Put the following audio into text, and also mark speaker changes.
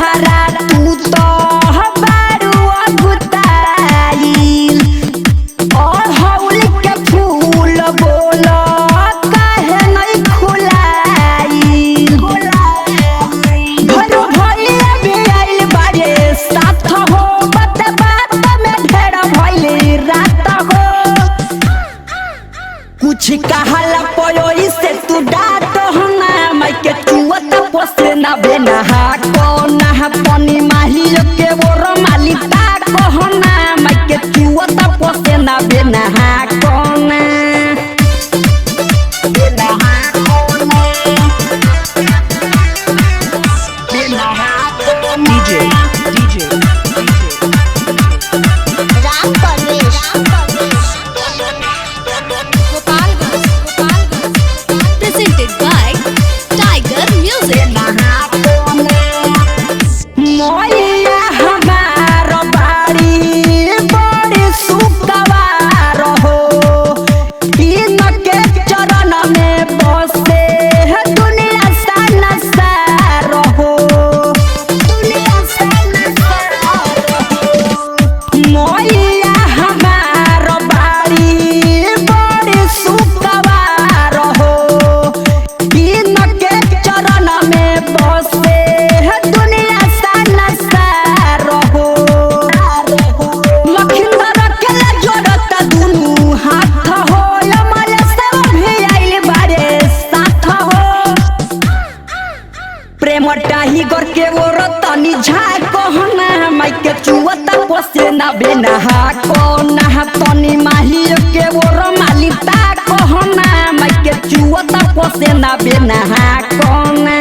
Speaker 1: तहरा तू तो बारू अगुताइल और हौल के फूल बोल काहे नहीं खुलाइल भरू भइले भी आइल बारे साथ हो बात बात में ढेर भइले रात हो कुछ कहला पयो इसे तू डाट हो ना मैं के चुवत पोसे ना बेना हा कोना पानी माही के बोर माली ता कहना मैं के चुवत पोसे ना बेना हा कोना बेना हा कोना बेना हा
Speaker 2: DJ
Speaker 3: Ram Parvesh
Speaker 4: presented by Tiger Music.
Speaker 1: मोइया हमार बाड़ी बड़ी सुकवार हो इनके चरण में बसे दुनिया संसार हो मोइया हमार बाड़ी बड़ी सुकवार हो इनके चरण में बसे दुनिया संसार हो लखिंदर के जोड़त दुनू हाथ हो अमल सब भी आइल बारे साथ हो प्रेम टाही गोर के ओर तनी झाक कहना माई के चुवता पोसे ना बेना हा कोना तनी माही के ओर माली ता कहना माई के चुवता पोसे ना बेना हा कोना।